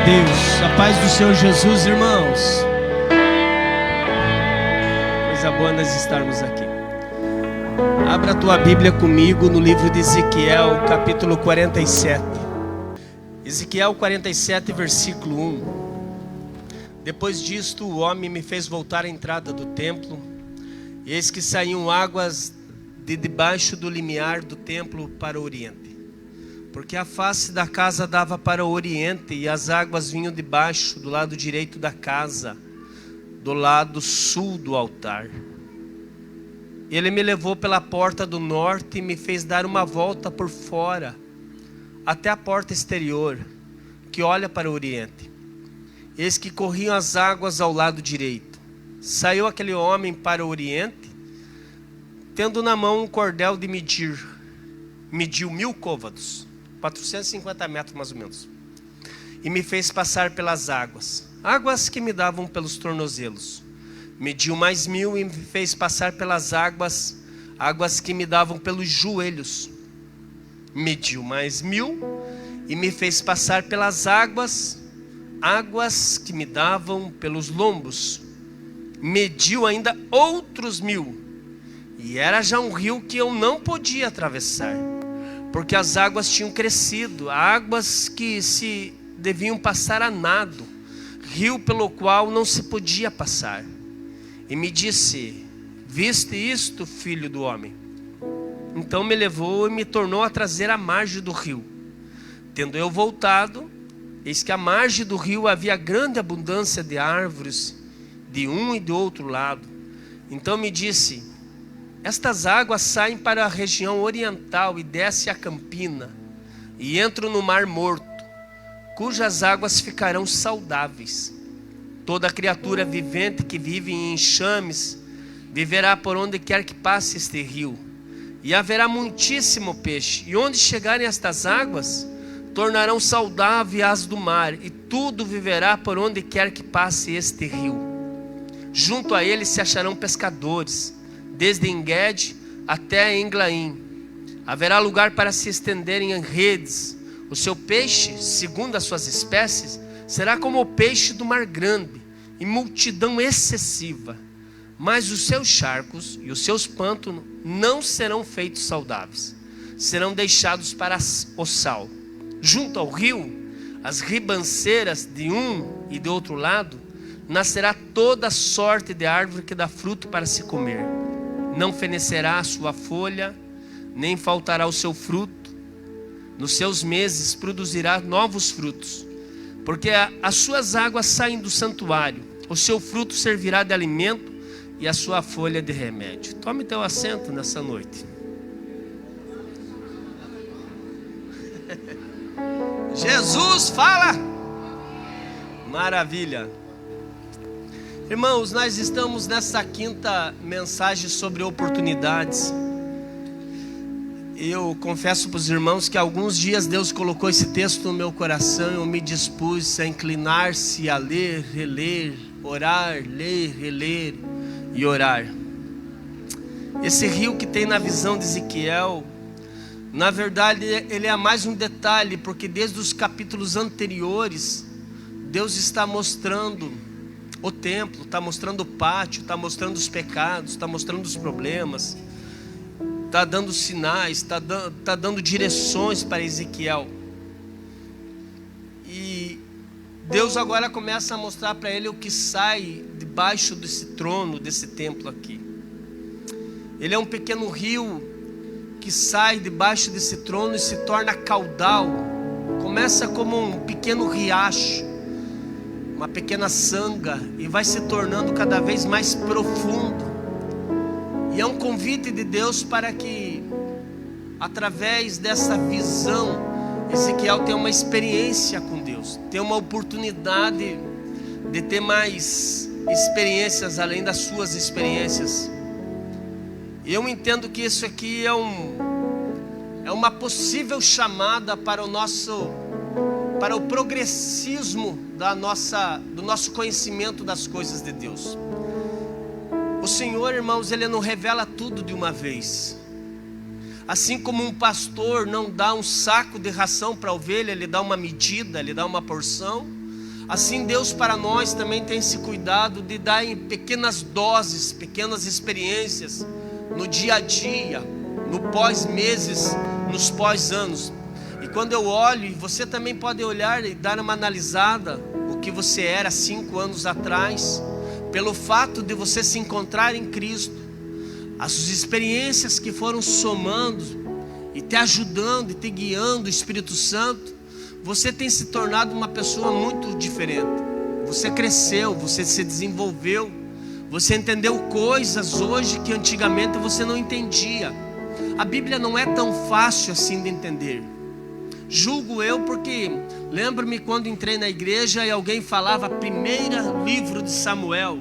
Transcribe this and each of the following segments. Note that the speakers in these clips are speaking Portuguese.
Deus, a paz do Senhor Jesus, irmãos. Coisa boa nós estarmos aqui. Abra a tua Bíblia comigo no livro de Ezequiel, capítulo 47. Ezequiel 47, versículo 1. Depois disto, o homem me fez voltar à entrada do templo, e eis que saíam águas de debaixo do limiar do templo para o oriente. Porque a face da casa dava para o oriente, e as águas vinham de baixo, do lado direito da casa, do lado sul do altar. Ele me levou pela porta do norte e me fez dar uma volta por fora, até a porta exterior, que olha para o oriente. Eis que corriam as águas ao lado direito. Saiu aquele homem para o oriente, tendo na mão um cordel de medir. Mediu 1000 côvados. 450 metros mais ou menos, e me fez passar pelas águas, águas que me davam pelos tornozelos. Mediu mais 1000 e me fez passar pelas águas, águas que me davam pelos joelhos. Mediu mais 1000 e me fez passar pelas águas, águas que me davam pelos lombos. Mediu ainda outros 1000, e era já um rio que eu não podia atravessar, porque as águas tinham crescido, águas que se deviam passar a nado, rio pelo qual não se podia passar. E me disse: viste isto, filho do homem? Então me levou e me tornou a trazer à margem do rio. Tendo eu voltado, eis que à margem do rio havia grande abundância de árvores, de um e do outro lado. Então me disse: estas águas saem para a região oriental e descem a Campina, e entram no Mar Morto, cujas águas ficarão saudáveis. Toda criatura vivente que vive em enxames viverá por onde quer que passe este rio, e haverá muitíssimo peixe. E onde chegarem estas águas, tornarão saudáveis as do mar, e tudo viverá por onde quer que passe este rio. Junto a ele se acharão pescadores, desde Engedi até Englaim. Haverá lugar para se estenderem em redes. O seu peixe, segundo as suas espécies, será como o peixe do mar grande, e multidão excessiva. Mas os seus charcos e os seus pântanos não serão feitos saudáveis, serão deixados para o sal. Junto ao rio, as ribanceiras de um e de outro lado, nascerá toda sorte de árvore que dá fruto para se comer. Não fenecerá a sua folha, nem faltará o seu fruto. Nos seus meses produzirá novos frutos, porque as suas águas saem do santuário. O seu fruto servirá de alimento e a sua folha de remédio. Tome teu assento nessa noite. Jesus fala. Maravilha. Irmãos, nós estamos nessa quinta mensagem sobre oportunidades. Eu confesso para os irmãos que há alguns dias Deus colocou esse texto no meu coração e eu me dispus a inclinar-se a ler, reler, orar, ler, reler e orar. Esse rio que tem na visão de Ezequiel, na verdade ele é mais um detalhe, porque desde os capítulos anteriores Deus está mostrando o templo, está mostrando o pátio, está mostrando os pecados, está mostrando os problemas, está dando sinais, está dando direções para Ezequiel. E Deus agora começa a mostrar para ele o que sai debaixo desse trono, desse templo aqui. Ele é um pequeno rio que sai debaixo desse trono e se torna caudal. Começa como um pequeno riacho, uma pequena sanga, e vai se tornando cada vez mais profundo. E é um convite de Deus para que, através dessa visão, Ezequiel tenha uma experiência com Deus, tenha uma oportunidade de ter mais experiências além das suas experiências. E eu entendo que isso aqui é uma possível chamada para o progressismo do nosso conhecimento das coisas de Deus. O Senhor, irmãos, Ele não revela tudo de uma vez. Assim como um pastor não dá um saco de ração para a ovelha, ele dá uma medida, ele dá uma porção. Assim Deus para nós também tem esse cuidado de dar em pequenas doses, pequenas experiências, no dia a dia, no pós-meses, nos pós-anos. E quando eu olho, e você também pode olhar e dar uma analisada, o que você era 5 anos atrás, pelo fato de você se encontrar em Cristo, as experiências que foram somando e te ajudando e te guiando, o Espírito Santo, você tem se tornado uma pessoa muito diferente. Você cresceu, você se desenvolveu, você entendeu coisas hoje que antigamente você não entendia. A Bíblia não é tão fácil assim de entender. Julgo eu, porque lembro-me quando entrei na igreja e alguém falava primeiro livro de Samuel.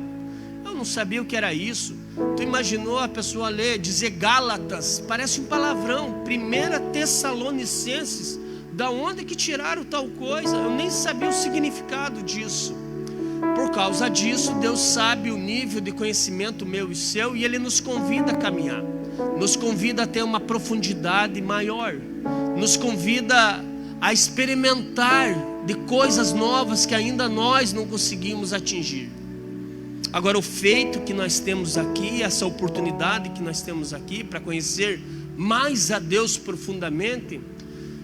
Eu não sabia o que era isso. Tu imaginou a pessoa ler, dizer Gálatas, parece um palavrão. 1 Tessalonicenses, da onde que tiraram tal coisa? Eu nem sabia o significado disso. Por causa disso, Deus sabe o nível de conhecimento meu e seu, e Ele nos convida a caminhar, nos convida a ter uma profundidade maior, nos convida a experimentar de coisas novas que ainda nós não conseguimos atingir. Agora, o feito que nós temos aqui, essa oportunidade que nós temos aqui para conhecer mais a Deus profundamente,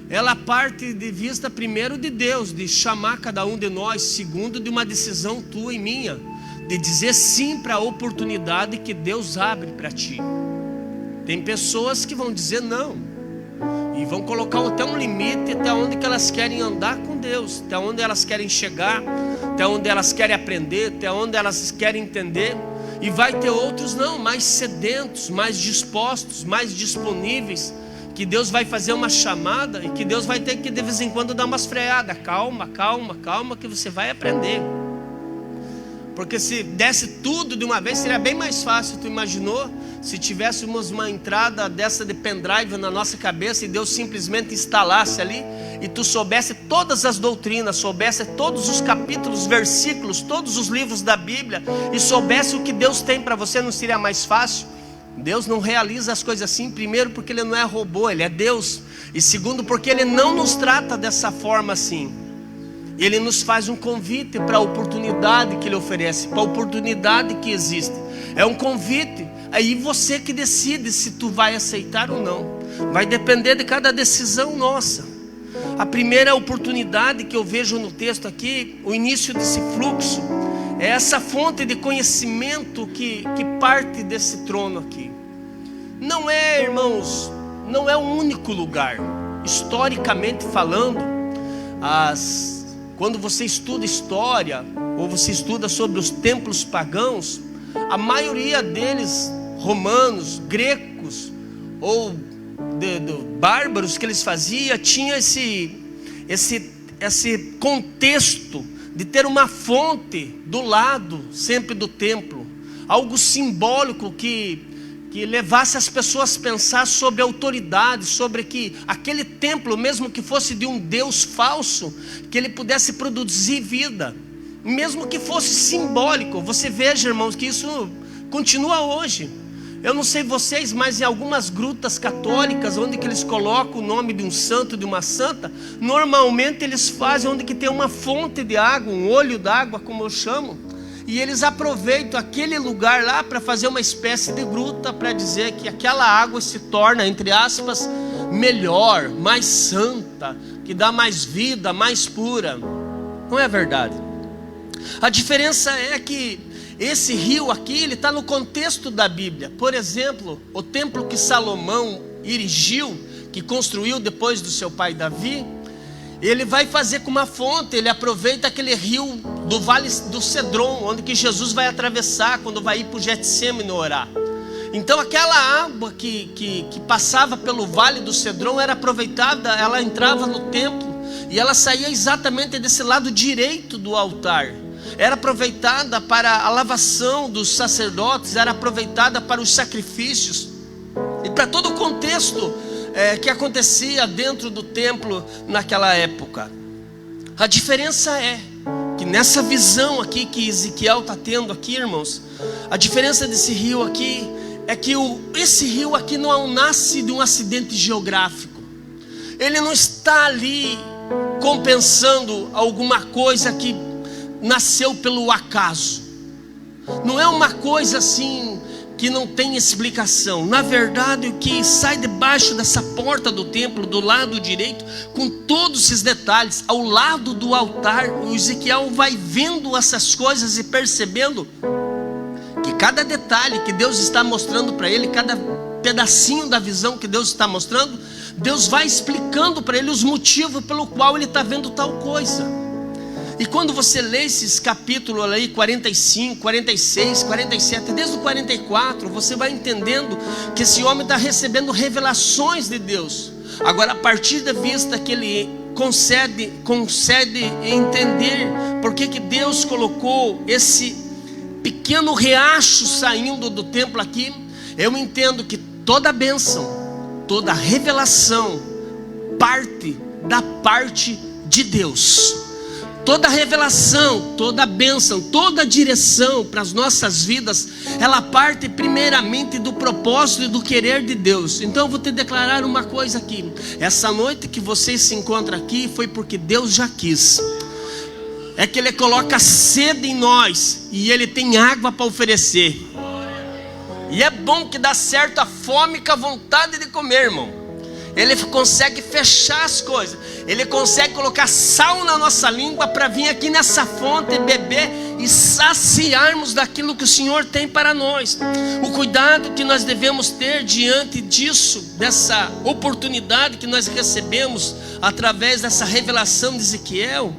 ela parte de vista primeiro de Deus, de chamar cada um de nós, segundo de uma decisão tua e minha, de dizer sim para a oportunidade que Deus abre para ti. Tem pessoas que vão dizer não, e vão colocar até um limite, até onde que elas querem andar com Deus, até onde elas querem chegar, até onde elas querem aprender, até onde elas querem entender. E vai ter outros não, mais sedentos, mais dispostos, mais disponíveis, que Deus vai fazer uma chamada e que Deus vai ter que de vez em quando dar umas freadas. Calma, calma, calma, que você vai aprender. Porque se desse tudo de uma vez seria bem mais fácil. Tu imaginou se tivéssemos uma entrada dessa de pendrive na nossa cabeça e Deus simplesmente instalasse ali e tu soubesse todas as doutrinas, soubesse todos os capítulos, versículos, todos os livros da Bíblia e soubesse o que Deus tem para você, não seria mais fácil? Deus não realiza as coisas assim, primeiro porque Ele não é robô, Ele é Deus, e segundo porque Ele não nos trata dessa forma assim. Ele nos faz um convite para a oportunidade que Ele oferece, para a oportunidade que existe. É um convite, aí você que decide se tu vai aceitar ou não. Vai depender de cada decisão nossa. A primeira oportunidade que eu vejo no texto aqui, o início desse fluxo, é essa fonte de conhecimento que parte desse trono aqui. Não é, irmãos, não é o único lugar. Historicamente falando, quando você estuda história, ou você estuda sobre os templos pagãos, a maioria deles, romanos, gregos, ou bárbaros que eles faziam, tinha esse contexto de ter uma fonte do lado sempre do templo, algo simbólico que levasse as pessoas a pensar sobre a autoridade, sobre que aquele templo, mesmo que fosse de um Deus falso, que ele pudesse produzir vida, mesmo que fosse simbólico. Você veja, irmãos, que isso continua hoje. Eu não sei vocês, mas em algumas grutas católicas, onde que eles colocam o nome de um santo, de uma santa, normalmente eles fazem onde que tem uma fonte de água, um olho d'água, como eu chamo, e eles aproveitam aquele lugar lá para fazer uma espécie de gruta, para dizer que aquela água se torna, entre aspas, melhor, mais santa, que dá mais vida, mais pura. Não é verdade? A diferença é que esse rio aqui, ele está no contexto da Bíblia. Por exemplo, o templo que Salomão erigiu, que construiu depois do seu pai Davi, ele vai fazer com uma fonte, ele aproveita aquele rio do Vale do Cedron, onde que Jesus vai atravessar quando vai ir para o Getsêmani orar. Então aquela água que passava pelo Vale do Cedron era aproveitada, ela entrava no templo e ela saía exatamente desse lado direito do altar. Era aproveitada para a lavação dos sacerdotes, era aproveitada para os sacrifícios e para todo o contexto que acontecia dentro do templo naquela época. A diferença é que nessa visão aqui que Ezequiel está tendo aqui, irmãos, a diferença desse rio aqui é que esse rio aqui não nasce de um acidente geográfico. Ele não está ali compensando alguma coisa que nasceu pelo acaso. Não é uma coisa assim que não tem explicação. Na verdade, o que sai debaixo dessa porta do templo, do lado direito, com todos esses detalhes, ao lado do altar, o Ezequiel vai vendo essas coisas e percebendo que cada detalhe que Deus está mostrando para ele, cada pedacinho da visão que Deus está mostrando, Deus vai explicando para ele os motivos pelo qual ele está vendo tal coisa. E quando você lê esses capítulos aí, 45, 46, 47, desde o 44, você vai entendendo que esse homem está recebendo revelações de Deus. Agora, a partir da vista que ele concede entender por que Deus colocou esse pequeno riacho saindo do templo aqui, eu entendo que toda bênção, toda revelação parte da parte de Deus. Toda revelação, toda bênção, toda direção para as nossas vidas, ela parte primeiramente do propósito e do querer de Deus. Então eu vou te declarar uma coisa aqui: essa noite que você se encontra aqui foi porque Deus já quis. É que Ele coloca sede em nós e Ele tem água para oferecer. E é bom que dá certo a fome com a vontade de comer, irmão. Ele consegue fechar as coisas. Ele consegue colocar sal na nossa língua para vir aqui nessa fonte beber e saciarmos daquilo que o Senhor tem para nós. O cuidado que nós devemos ter diante disso, dessa oportunidade que nós recebemos através dessa revelação de Ezequiel,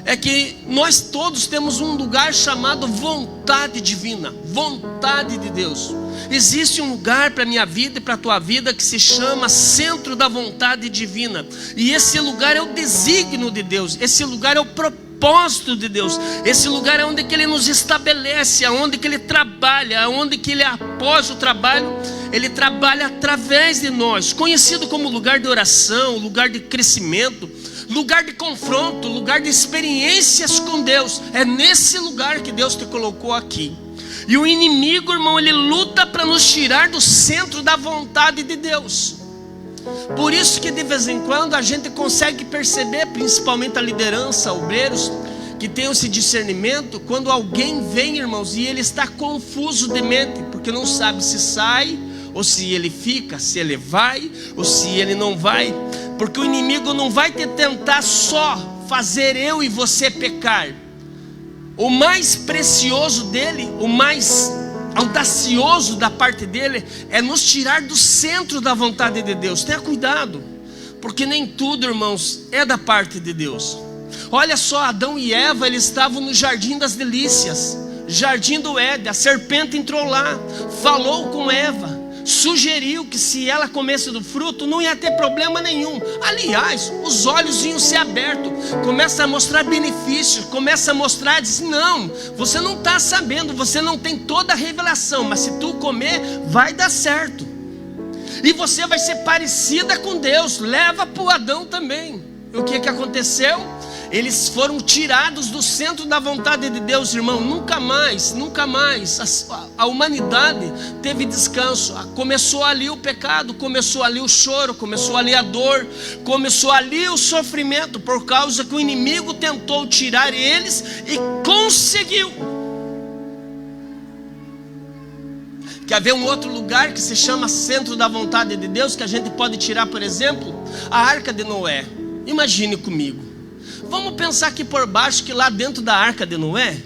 é que nós todos temos um lugar chamado vontade divina, vontade de Deus. Existe um lugar para a minha vida e para a tua vida que se chama centro da vontade divina. E esse lugar é o desígnio de Deus, esse lugar é o propósito de Deus. Esse lugar é onde que Ele nos estabelece, aonde que Ele trabalha, aonde que Ele, após o trabalho, Ele trabalha através de nós. Conhecido como lugar de oração, lugar de crescimento, lugar de confronto, lugar de experiências com Deus. É nesse lugar que Deus te colocou aqui. E o inimigo, irmão, ele luta para nos tirar do centro da vontade de Deus. Por isso que de vez em quando a gente consegue perceber, principalmente a liderança, obreiros, que tem esse discernimento, quando alguém vem, irmãos, e ele está confuso de mente, porque não sabe se sai, ou se ele fica, se ele vai, ou se ele não vai. Porque o inimigo não vai te tentar só fazer eu e você pecar. O mais precioso dele, o mais audacioso da parte dele, é nos tirar do centro da vontade de Deus. Tenha cuidado, porque nem tudo, irmãos, é da parte de Deus. Olha só, Adão e Eva, eles estavam no jardim das delícias, jardim do Éden. A serpente entrou lá, falou com Eva, sugeriu que se ela comesse do fruto não ia ter problema nenhum. Aliás, os olhos iam ser abertos, começa a mostrar benefícios, começa a mostrar, diz: não, você não está sabendo, você não tem toda a revelação, mas se tu comer, vai dar certo, e você vai ser parecida com Deus. Leva para o Adão também. E o que aconteceu? Eles foram tirados do centro da vontade de Deus, irmão. Nunca mais a humanidade teve descanso. Começou ali o pecado, começou ali o choro, começou ali a dor, começou ali o sofrimento, por causa que o inimigo tentou tirar eles e conseguiu. Quer ver um outro lugar que se chama centro da vontade de Deus, que a gente pode tirar, por exemplo? A Arca de Noé. Imagine comigo. Vamos pensar aqui por baixo, que lá dentro da Arca de Noé,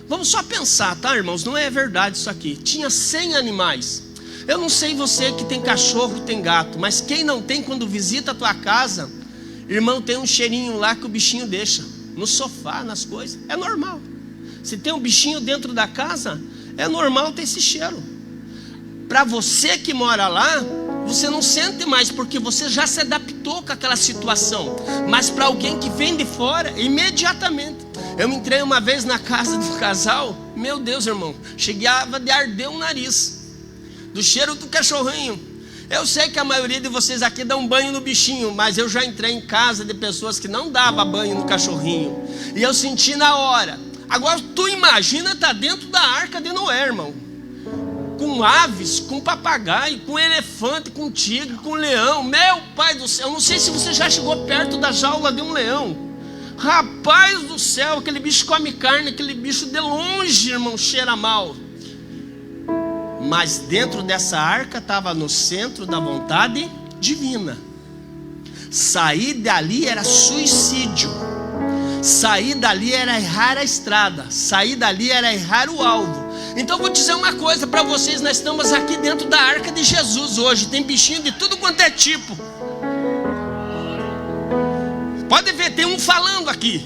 vamos só pensar, tá, irmãos? Não é verdade isso aqui. Tinha 100 animais. Eu não sei você que tem cachorro, tem gato, mas quem não tem, quando visita a tua casa, irmão, tem um cheirinho lá que o bichinho deixa no sofá, nas coisas. É normal. Se tem um bichinho dentro da casa, é normal ter esse cheiro. Para você que mora lá, você não sente mais, porque você já se adaptou com aquela situação. Mas para alguém que vem de fora, imediatamente. Eu entrei uma vez na casa do casal, meu Deus, irmão, chegava de arder o nariz do cheiro do cachorrinho. Eu sei que a maioria de vocês aqui dão banho no bichinho, mas eu já entrei em casa de pessoas que não davam banho no cachorrinho, e eu senti na hora. Agora tu imagina estar dentro da Arca de Noé, irmão, com aves, com papagaio, com elefante, com tigre, com leão. Meu pai do céu, eu não sei se você já chegou perto da jaula de um leão. Rapaz do céu, aquele bicho come carne, aquele bicho de longe, irmão, cheira mal. Mas dentro dessa arca estava no centro da vontade divina. Sair dali era suicídio. Sair dali era errar a estrada. Sair dali era errar o alvo. Então eu vou dizer uma coisa para vocês. Nós estamos aqui dentro da arca de Jesus hoje. Tem bichinho de tudo quanto é tipo. Pode ver, tem um falando aqui.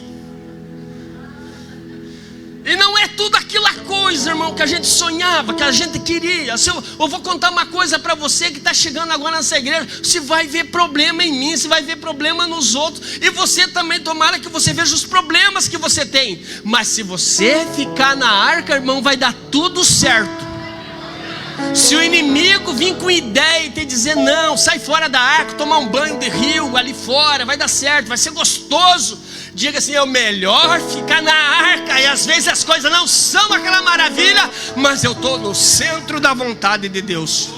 E não é tudo aquela coisa, irmão, que a gente sonhava, que a gente queria. Eu vou contar uma coisa para você que está chegando agora nessa igreja. Você vai ver problema em mim, você vai ver problema nos outros. E você também, tomara que você veja os problemas que você tem. Mas se você ficar na arca, irmão, vai dar tudo certo. Se o inimigo vir com ideia e te dizer não, sai fora da arca, tomar um banho de rio ali fora, vai dar certo, vai ser gostoso. Diga assim, é melhor ficar na arca. E às vezes as coisas não são aquela maravilha, mas eu estou no centro da vontade de Deus.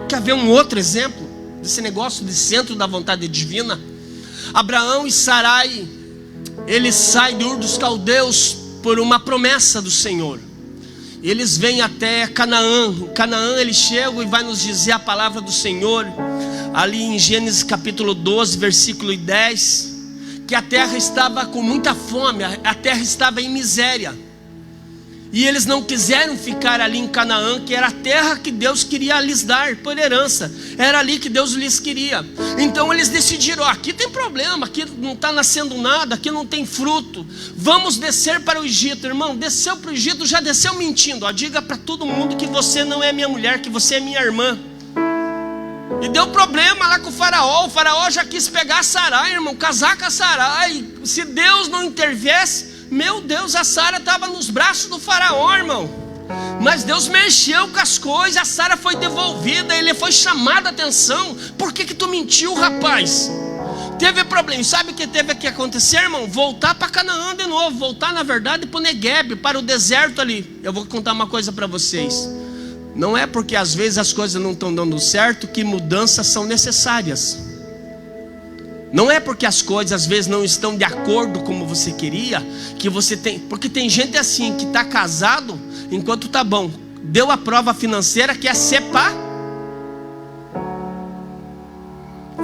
Quer ver um outro exemplo desse negócio de centro da vontade divina? Abraão e Sarai, eles saem de Ur dos Caldeus por uma promessa do Senhor. Eles vêm até Canaã. Canaã eles chegam e vai nos dizer a palavra do Senhor ali em Gênesis capítulo 12, versículo 10, que a terra estava com muita fome, a terra estava em miséria. E eles não quiseram ficar ali em Canaã, que era a terra que Deus queria lhes dar por herança. Era ali que Deus lhes queria. Então eles decidiram, aqui tem problema, aqui não está nascendo nada, aqui não tem fruto. Vamos descer para o Egito. Irmão, desceu para o Egito, já desceu mentindo. Diga para todo mundo que você não é minha mulher, que você é minha irmã. E deu problema lá com o faraó. O faraó já quis pegar Sarai, irmão, casar com a Sarai. Se Deus não interviesse, meu Deus, a Sara estava nos braços do faraó, irmão. Mas Deus mexeu com as coisas, a Sara foi devolvida, ele foi chamado a atenção. Por que tu mentiu, rapaz? Teve problema. E sabe o que teve que acontecer, irmão? Voltar para Canaã de novo. Voltar, na verdade, para o Negueb, para o deserto ali. Eu vou contar uma coisa para vocês. Não é porque às vezes as coisas não estão dando certo que mudanças são necessárias. Não é porque as coisas às vezes não estão de acordo como você queria, que você tem. Porque tem gente assim que está casado enquanto está bom. Deu a prova financeira, quer separar.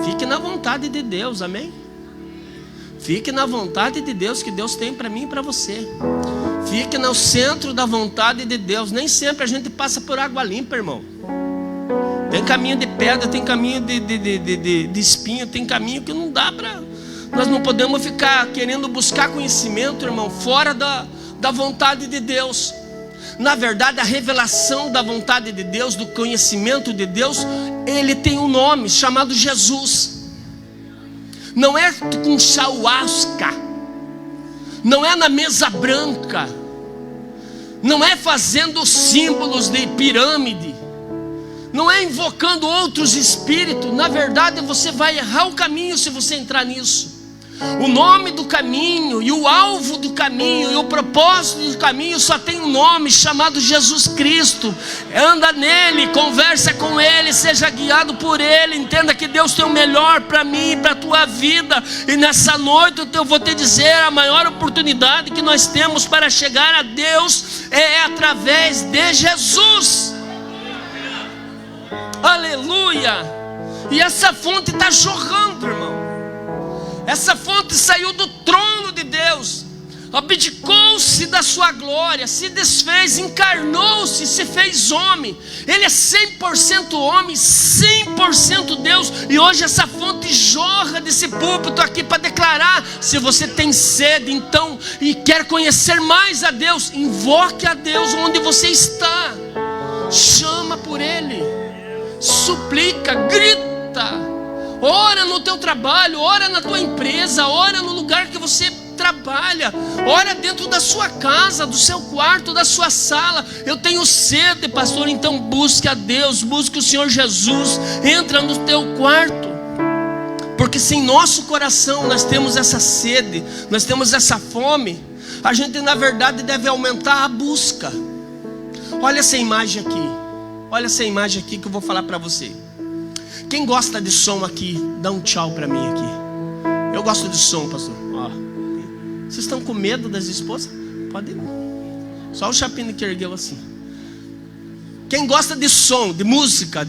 Fique na vontade de Deus, amém? Fique na vontade de Deus que Deus tem para mim e para você. Fique no centro da vontade de Deus. Nem sempre a gente passa por água limpa, irmão. Tem caminho de pedra, tem caminho de espinho, tem caminho que não dá para. Nós não podemos ficar querendo buscar conhecimento, irmão, fora da vontade de Deus. Na verdade, a revelação da vontade de Deus, do conhecimento de Deus, ele tem um nome chamado Jesus. Não é com chauasca, não é na mesa branca, não é fazendo símbolos de pirâmide, não é invocando outros espíritos. Na verdade, você vai errar o caminho se você entrar nisso. O nome do caminho e o alvo do caminho e o propósito do caminho só tem um nome chamado Jesus Cristo. Anda nele, conversa com ele, seja guiado por ele. Entenda que Deus tem o melhor para mim e para a tua vida. E nessa noite eu vou te dizer, a maior oportunidade que nós temos para chegar a Deus é através de Jesus. Aleluia! E essa fonte está jorrando, irmão. Essa fonte saiu do trono de Deus, abdicou-se da sua glória, se desfez, encarnou-se, se fez homem. Ele é 100% homem, 100% Deus. E hoje essa fonte jorra desse púlpito aqui para declarar: se você tem sede então e quer conhecer mais a Deus, invoque a Deus onde você está. Chama por Ele, suplica, grita. Ora no teu trabalho, ora na tua empresa, ora no lugar que você trabalha, ora dentro da sua casa, do seu quarto, da sua sala. Eu tenho sede, pastor, então busque a Deus, busque o Senhor Jesus, entra no teu quarto. Porque se em nosso coração nós temos essa sede, nós temos essa fome, a gente na verdade deve aumentar a busca. Olha essa imagem aqui, olha essa imagem aqui que eu vou falar para você. Quem gosta de som aqui, dá um tchau para mim aqui. Eu gosto de som, pastor. Ó, vocês estão com medo das esposas? Pode ir. Só o Chapino que ergueu assim. Quem gosta de som, de música.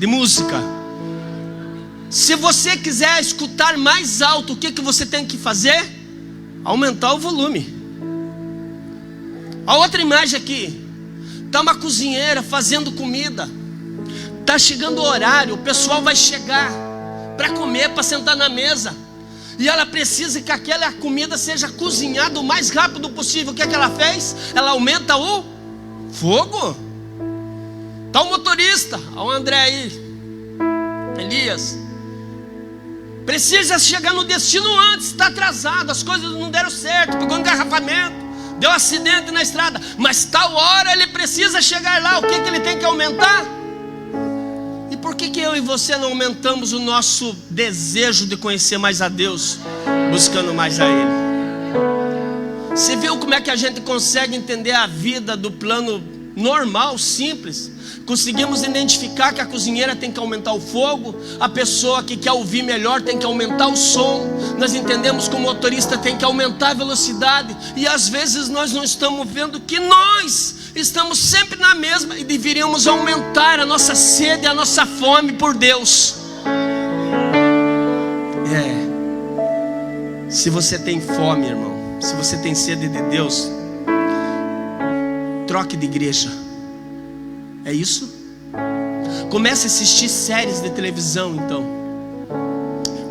Se você quiser escutar mais alto, o que você tem que fazer? Aumentar o volume. A outra imagem aqui. Está uma cozinheira fazendo comida. Está chegando o horário, o pessoal vai chegar para comer, para sentar na mesa. E ela precisa que aquela comida seja cozinhada o mais rápido possível. O que é que ela fez? Ela aumenta o fogo. Está o motorista, o André aí, Elias. Precisa chegar no destino antes, está atrasado, as coisas não deram certo, pegou engarrafamento, deu acidente na estrada. Mas tal hora ele precisa chegar lá, o que ele tem que aumentar? E por que eu e você não aumentamos o nosso desejo de conhecer mais a Deus, buscando mais a Ele? Você viu como é que a gente consegue entender a vida do plano normal, simples? Conseguimos identificar que a cozinheira tem que aumentar o fogo, a pessoa que quer ouvir melhor tem que aumentar o som. Nós entendemos que o motorista tem que aumentar a velocidade. E às vezes nós não estamos vendo que nós estamos sempre na mesma e deveríamos aumentar a nossa sede, a nossa fome por Deus. Se você tem fome, irmão, se você tem sede de Deus, troque de igreja. É isso? Comece a assistir séries de televisão, então.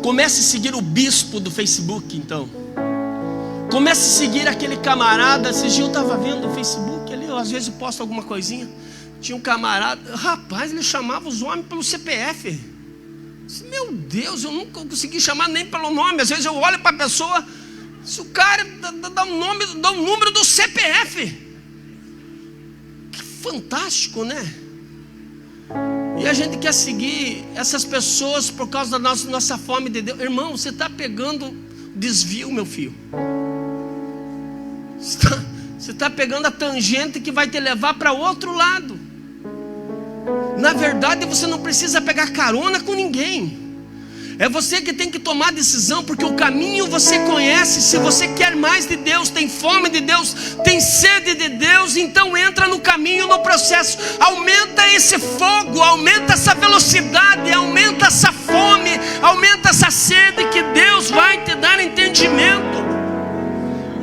Comece a seguir o bispo do Facebook, então. Comece a seguir aquele camarada. Esse dia eu estava vendo o Facebook ali, às vezes eu posto alguma coisinha. Tinha um camarada, rapaz, ele chamava os homens pelo CPF. Meu Deus, eu nunca consegui chamar nem pelo nome. Às vezes eu olho para a pessoa, se o cara dá um nome, dá um número do CPF. Que fantástico, né? E a gente quer seguir essas pessoas por causa da nossa fome de Deus. Irmão, você está pegando desvio, meu filho. Você está pegando a tangente que vai te levar para outro lado. Na verdade, você não precisa pegar carona com ninguém. É você que tem que tomar a decisão, porque o caminho você conhece. Se você quer mais de Deus, tem fome de Deus, tem sede de Deus, então entra no caminho, no processo. Aumenta esse fogo, aumenta essa velocidade, aumenta essa fome, aumenta essa sede, que Deus vai te dar entendimento.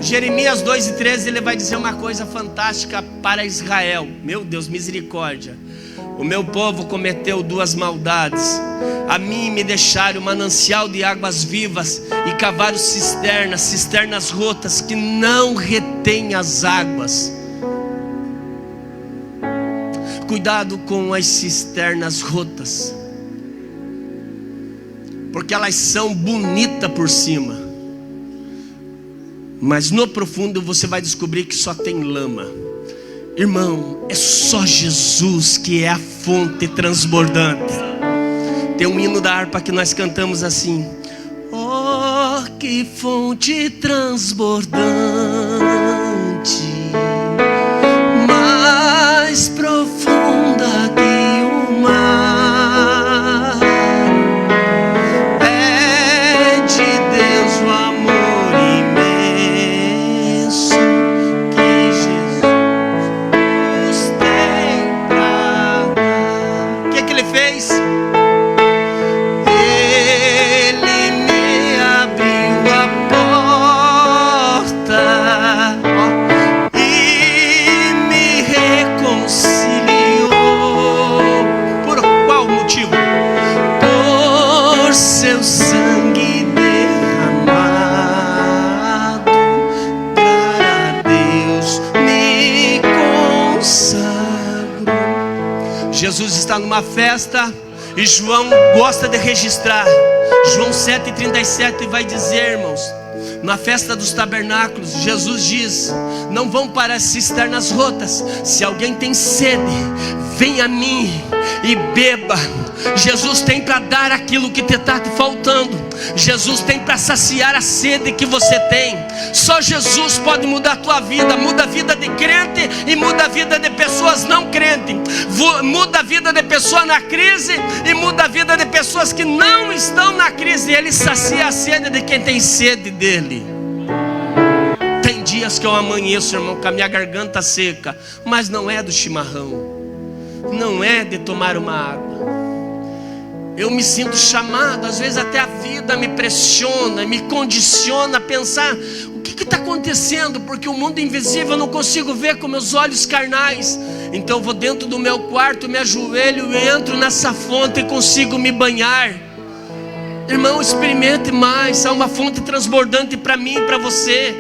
Jeremias 2:13, ele vai dizer uma coisa fantástica para Israel. Meu Deus, misericórdia. O meu povo cometeu duas maldades. A mim me deixaram manancial de águas vivas e cavaram cisternas rotas que não retêm as águas. Cuidado com as cisternas rotas, porque elas são bonitas por cima, mas no profundo você vai descobrir que só tem lama. Irmão, é só Jesus que é a fonte transbordante. Tem um hino da harpa que nós cantamos assim: oh, que fonte transbordante, mais profunda que o mar. É de Deus o amor imenso que Jesus tem pra dar. O que ele fez? Jesus está numa festa e João gosta de registrar. João 7:37 vai dizer, irmãos, na festa dos tabernáculos, Jesus diz: não vão para as cisternas rotas. Se alguém tem sede, vem a mim e beba. Jesus tem para dar aquilo que está te faltando. Jesus tem para saciar a sede que você tem. Só Jesus pode mudar a tua vida. Muda a vida de crente e muda a vida de pessoas não crentes. Muda a vida de pessoas na crise e muda a vida de pessoas que não estão na crise. Ele sacia a sede de quem tem sede dele. Tem dias que eu amanheço, irmão, com a minha garganta seca, mas não é do chimarrão, não é de tomar uma água. Eu me sinto chamado, às vezes até a vida me pressiona, me condiciona a pensar: o que está acontecendo? Porque o mundo invisível eu não consigo ver com meus olhos carnais. Então eu vou dentro do meu quarto, me ajoelho e entro nessa fonte e consigo me banhar. Irmão, experimente mais. Há uma fonte transbordante para mim e para você.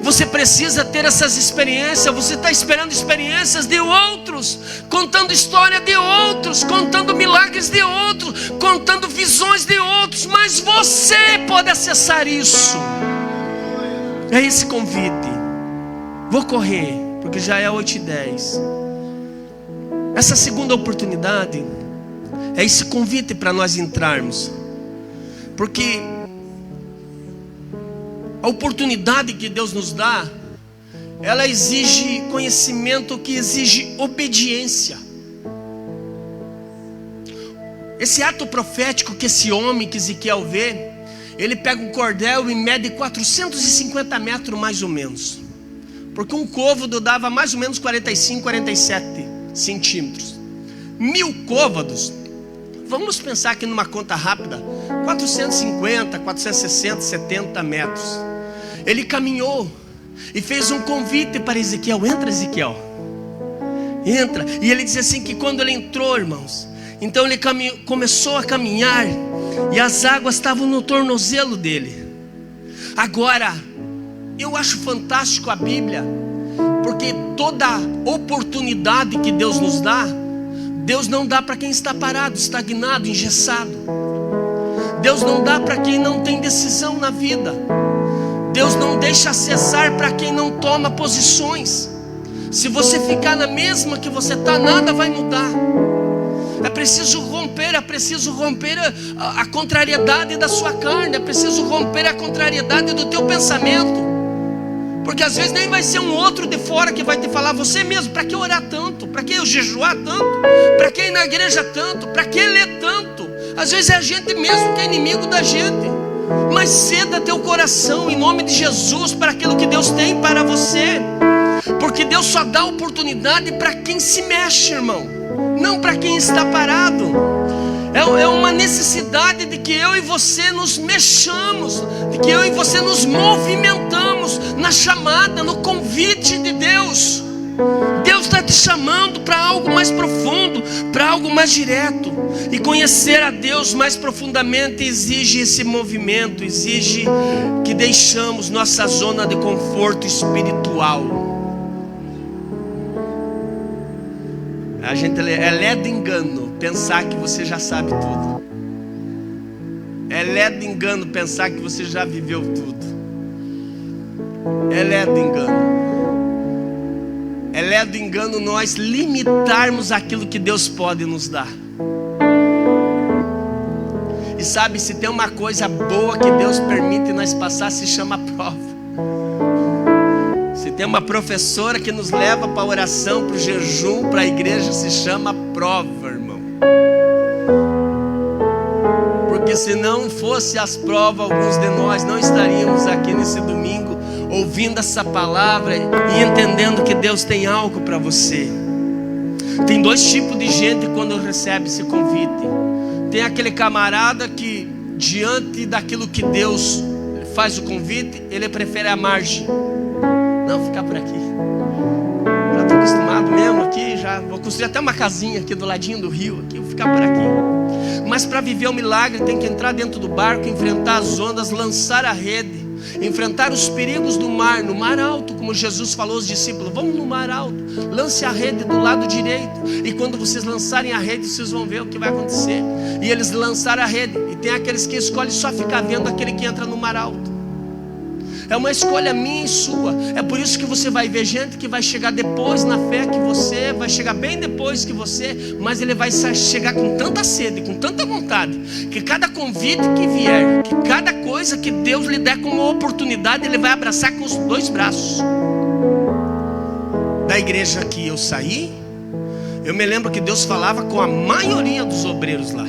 Você precisa ter essas experiências. Você está esperando experiências de outros, contando história de outros, contando milagres de outros, contando visões de outros, mas você pode acessar isso. É esse convite. Vou correr, porque já é 8h10. Essa segunda oportunidade é esse convite para nós entrarmos, porque a oportunidade que Deus nos dá, ela exige conhecimento, que exige obediência. Esse ato profético que esse homem, que Ezequiel vê, ele pega um cordel e mede 450 metros mais ou menos, porque um côvado dava mais ou menos 45, 47 centímetros. 1000 côvados, vamos pensar aqui numa conta rápida, 450, 460, 70 metros. Ele caminhou e fez um convite para Ezequiel: entra, Ezequiel, entra. E ele diz assim que quando ele entrou, irmãos, então ele começou a caminhar e as águas estavam no tornozelo dele. Agora, eu acho fantástico a Bíblia, porque toda oportunidade que Deus nos dá, Deus não dá para quem está parado, estagnado, engessado. Deus não dá para quem não tem decisão na vida. Deus não deixa acessar para quem não toma posições. Se você ficar na mesma que você está, nada vai mudar. É preciso romper a contrariedade da sua carne. É preciso romper a contrariedade do teu pensamento. Porque às vezes nem vai ser um outro de fora que vai te falar: você mesmo, para que orar tanto? Para que eu jejuar tanto? Para que ir na igreja tanto? Para que ler tanto? Às vezes é a gente mesmo que é inimigo da gente. Mas ceda teu coração em nome de Jesus para aquilo que Deus tem para você. Porque Deus só dá oportunidade para quem se mexe, irmão, não para quem está parado. É uma necessidade de que eu e você nos mexamos, de que eu e você nos movimentamos na chamada, no convite de Deus. Deus está te chamando para algo mais profundo, para algo mais direto. E conhecer a Deus mais profundamente exige esse movimento, exige que deixamos nossa zona de conforto espiritual. A gente é ledo engano pensar que você já sabe tudo. É ledo engano pensar que você já viveu tudo. É ledo engano. É ledo engano nós limitarmos aquilo que Deus pode nos dar. E sabe, se tem uma coisa boa que Deus permite nós passar, se chama prova. Se tem uma professora que nos leva para a oração, para o jejum, para a igreja, se chama prova, irmão. Porque se não fosse as provas, alguns de nós não estaríamos aqui nesse domingo ouvindo essa palavra e entendendo que Deus tem algo para você. Tem dois tipos de gente quando recebe esse convite. Tem aquele camarada que, diante daquilo que Deus faz o convite, ele prefere a margem. Não, ficar por aqui. Já estou acostumado mesmo aqui, já vou construir até uma casinha aqui do ladinho do rio, aqui, vou ficar por aqui. Mas para viver o milagre tem que entrar dentro do barco, enfrentar as ondas, lançar a rede, enfrentar os perigos do mar, no mar alto, como Jesus falou aos discípulos: vamos no mar alto, lance a rede do lado direito, e quando vocês lançarem a rede, vocês vão ver o que vai acontecer. E eles lançaram a rede, e tem aqueles que escolhem só ficar vendo aquele que entra no mar alto. É uma escolha minha e sua. É por isso que você vai ver gente que vai chegar depois na fé que você, vai chegar bem depois que você, mas ele vai chegar com tanta sede, com tanta vontade, que cada convite que vier, que cada coisa que Deus lhe der como oportunidade, ele vai abraçar com os dois braços. Da igreja que eu saí, eu me lembro que Deus falava com a maioria dos obreiros lá.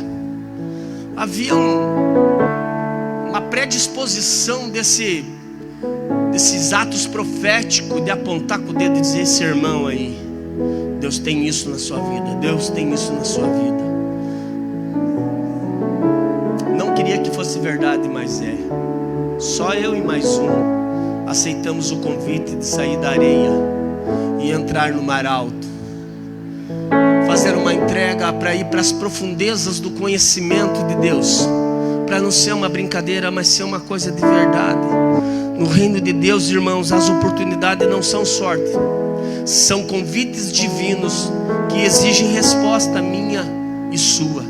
Havia uma predisposição desses atos proféticos de apontar com o dedo e dizer: esse irmão aí, Deus tem isso na sua vida, Deus tem isso na sua vida. Não queria que fosse verdade, mas é. Só eu e mais um aceitamos o convite de sair da areia e entrar no mar alto, fazer uma entrega para ir para as profundezas do conhecimento de Deus, para não ser uma brincadeira, mas ser uma coisa de verdade. No reino de Deus, irmãos, as oportunidades não são sorte, são convites divinos que exigem resposta minha e sua.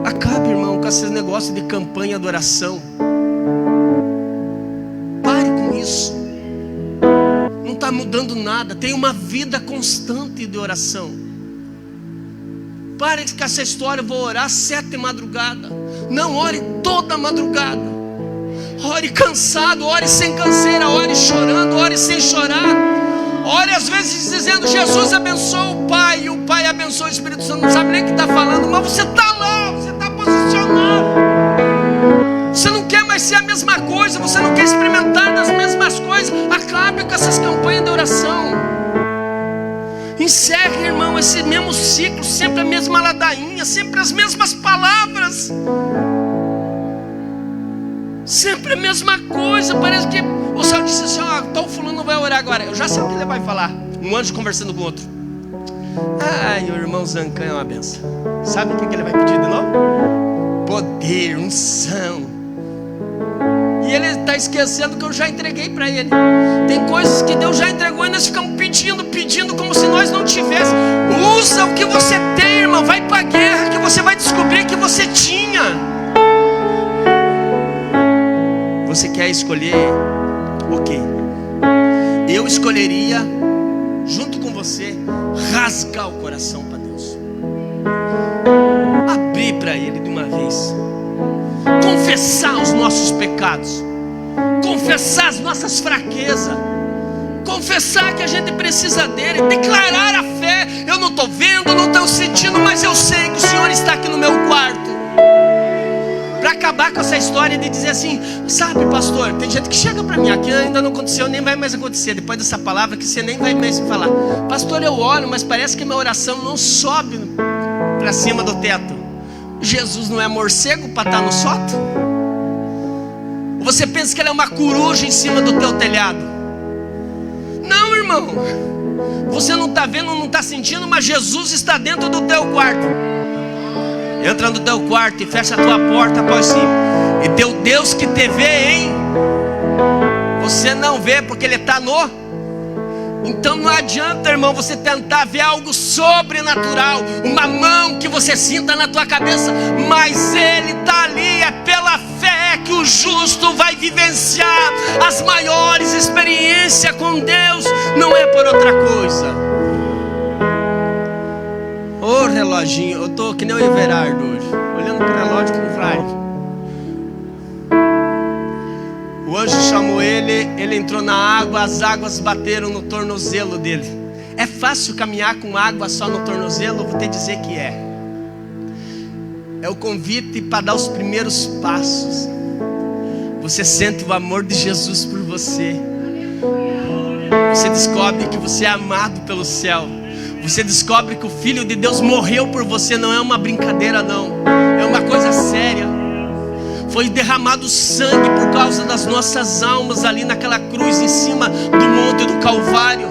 Acabe, irmão, com esses negócios de campanha de oração. Pare com isso. Não está mudando nada. Tem uma vida constante de oração. Pare com essa história: vou orar 7 madrugadas. Não, ore toda madrugada. Ore cansado, ore sem canseira, ore chorando, ore sem chorar. Ore às vezes dizendo: Jesus abençoa o Pai, e o Pai abençoa o Espírito Santo. Não sabe nem o que está falando, mas você está lá, você está posicionado. Você não quer mais ser a mesma coisa, você não quer experimentar das mesmas coisas. Acabe com essas campanhas de oração. Encerre, irmão, esse mesmo ciclo, sempre a mesma ladainha, sempre as mesmas palavras, sempre a mesma coisa. Parece que o céu disse assim: ó, tal fulano não vai orar agora. Eu já sei o que ele vai falar. Um anjo conversando com o outro. Ai, o irmão Zancan é uma benção. Sabe o que ele vai pedir de novo? Poder, unção. E ele está esquecendo que eu já entreguei para ele. Tem coisas que Deus já entregou e nós ficamos pedindo como se nós não tivéssemos. Usa o que você tem, irmão. Vai para a guerra que você vai descobrir que você tinha. Você quer escolher? Ok. Eu escolheria, junto com você, rasgar o coração para Deus, abrir para Ele de uma vez, confessar os nossos pecados, confessar as nossas fraquezas, confessar que a gente precisa dele, declarar a fé. Eu não estou vendo, não estou sentindo, mas eu sei que o Senhor está aqui no meu quarto. Para acabar com essa história de dizer assim: sabe, pastor, tem gente que chega para mim aqui, ainda não aconteceu, nem vai mais acontecer, depois dessa palavra que você nem vai mais falar. Pastor, eu oro, mas parece que minha oração não sobe para cima do teto. Jesus não é morcego para estar no sótão? Você pensa que ele é uma coruja em cima do teu telhado? Não, irmão. Você não está vendo, não está sentindo, mas Jesus está dentro do teu quarto. Entra no teu quarto e fecha a tua porta após si. E teu Deus que te vê, hein? Você não vê porque ele está no. Então não adianta, irmão, você tentar ver algo sobrenatural, uma mão que você sinta na tua cabeça, mas ele está ali. É pela fé que o justo vai vivenciar as maiores experiências com Deus, não é por outra coisa. Ô reloginho, eu tô que nem o Everardo hoje, olhando pro relógio como vai. O anjo chamou ele, ele entrou na água, as águas bateram no tornozelo dele. É fácil caminhar com água só no tornozelo? Vou te dizer que é. É o convite para dar os primeiros passos. Você sente o amor de Jesus por você. Você descobre que você é amado pelo céu. Você descobre que o Filho de Deus morreu por você. Não é uma brincadeira, não. É uma coisa séria. Foi derramado sangue por causa das nossas almas ali naquela cruz em cima do monte do Calvário.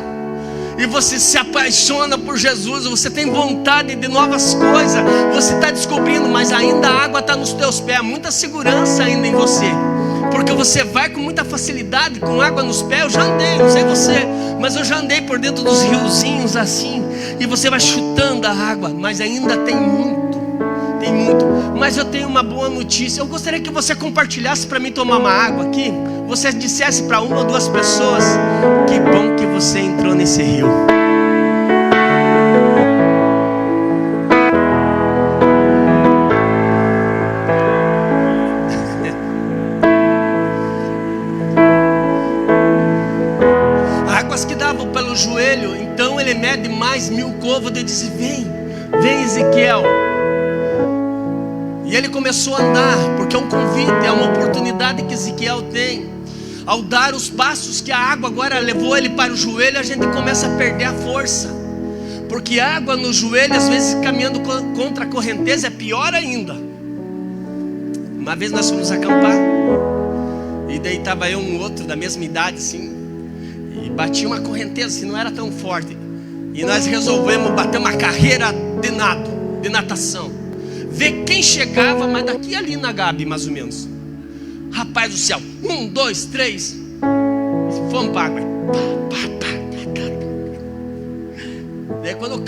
E você se apaixona por Jesus. Você tem vontade de novas coisas. Você está descobrindo, mas ainda a água está nos teus pés. Muita segurança ainda em você, porque você vai com muita facilidade com água nos pés. Eu já andei, não sei você, mas eu já andei por dentro dos riozinhos assim. E você vai chutando a água, mas ainda tem muito. Mas eu tenho uma boa notícia. Eu gostaria que você compartilhasse para mim tomar uma água aqui. você dissesse para uma ou duas pessoas: que bom que você entrou nesse rio. Águas que davam pelo joelho, então ele mede mais 1000 côvados e disse: vem Ezequiel. E ele começou a andar, porque é um convite, é uma oportunidade que Ezequiel tem. Ao dar os passos que a água agora levou ele para o joelho, a gente começa a perder a força, porque água no joelho, às vezes caminhando contra a correnteza, é pior ainda. Uma vez nós fomos acampar, e daí estava eu um outro da mesma idade assim, e batia uma correnteza assim, não era tão forte, e nós resolvemos bater uma carreira de natação, ver quem chegava, mas daqui ali na Gabi mais ou menos. Rapaz do céu, 1, 2, 3, fomos para a água. Daí quando